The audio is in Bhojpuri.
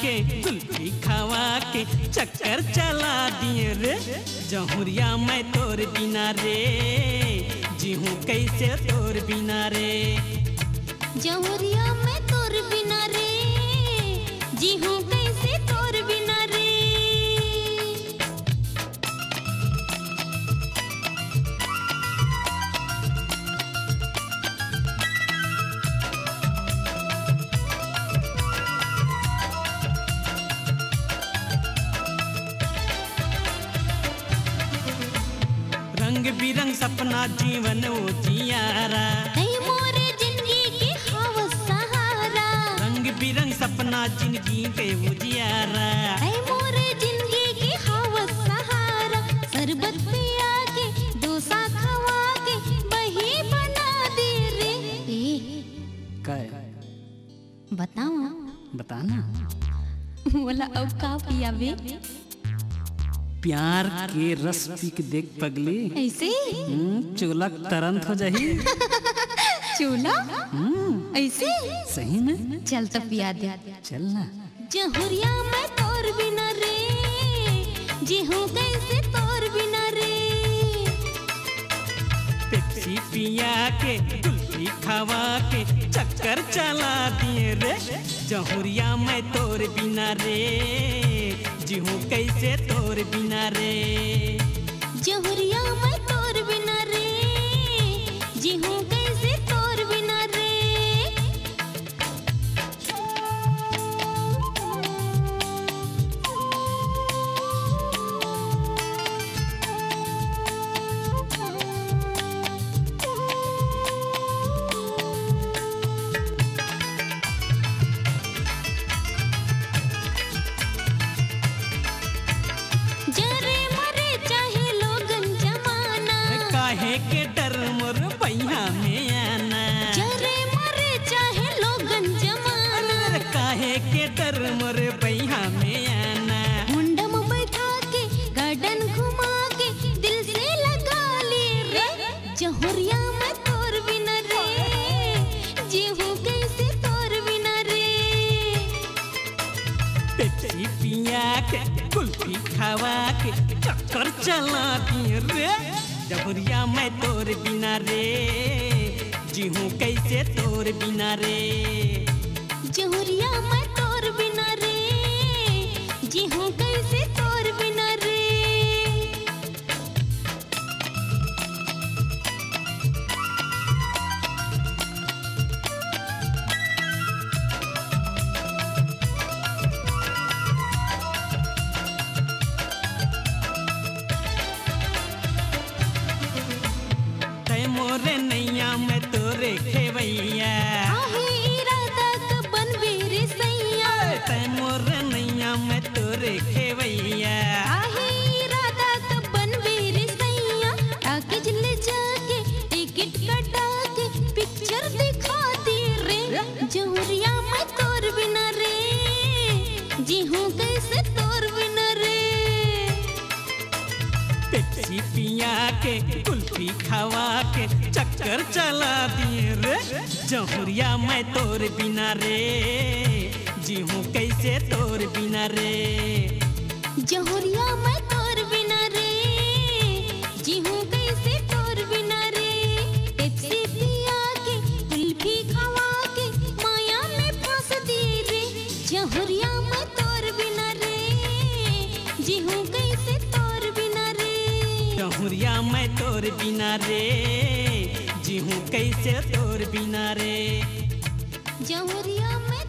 के कुल्फी खावा के चक्कर चला दिए रे। जहुरिया मैं तोर बिना रे, जीहूँ कैसे तोर बिना रे। जहुरिया मैं तोर बिना रे, जीहूँ कैसे तोर बिना रे। रंग बिरंग सपना जीवन उजियारा, मोरे जिंदगी के हवस सहारा। रंग बिरंग सपना जिंदगी के उजियारा, मोरे जिंदगी के हवस सहारा। शरबत पिया के डोसा खवा के बही बना दे रे। बताओ बताना बोला अब का पियावे। प्यार के रस पी के देख पगली, ऐसे चूल्हा तरंत हो जाही। चूल्हा ऐसे सही में चल तो पिया दे। चल ना। जहुरिया मैं तोर बिना रे, जीहूँ कैसे तोर बिना रे। पेप्सी पिया के कुल्फी खावा के चक्कर चला दिए रे। जहुरिया मैं तोर बिना रे, जीहूँ कैसे तोर बिना रे। जहुरिया मैं तोर बिना रे, जीहूँ कैसे तोर बिना रे। जरे मरे चाहे लोगन जमाना, काहे के डर मोर पैया में आना। जरे मरे चाहे लोगन जमाना। काहे के डर मोर पैया में आना। मुंडा में बैठा के गार्डन घुमा के दिल से लगा ले रे। जहुरिया मैं तोर बिना रे, जीहूँ कैसे तोर बिना रे। पेप्सी पिया के कुल्फी खावा के चक्कर चला दिए रे। जहुरिया मैं तोर बिना रे, जीहूँ कैसे तोर बिना रे। जहुरिया मैं तोर बिना रे, जीहूँ कैसे तोर बिना रे। तै मोरे नैया मैं तोरे खेवैया, आहे इरादा का बनबे रे सैया। तै मोरे नैया मैं तोरे खेवैया। आहे इरादा का बनबे रे सैया। टाकेज ले जाके टिकट कटा के पिक्चर दिखा दे रे। जहुरिया मैं तोर बिना रे, जीहूँ कैसे तोर बिना रे। पेप्सी पिया के कुल्फी खावा के चक्कर चला दिए रे। जहुरिया मैं तोर बिना रे, जीहूँ कैसे तोर बिना रे। जहुरिया मैं तोर बिना रे, जीहूँ कैसे तोर बिना रे। पेप्सी पिया के कुल्फी खवा के माया में फंस दी रे। जहुरिया मैं तोर बिना रे, जीहूँ कैसे तोर बिना रे। जहुरिया मैं तोर बिना रे, जीहूँ कैसे तोर बिना रे। जहुरिया मैं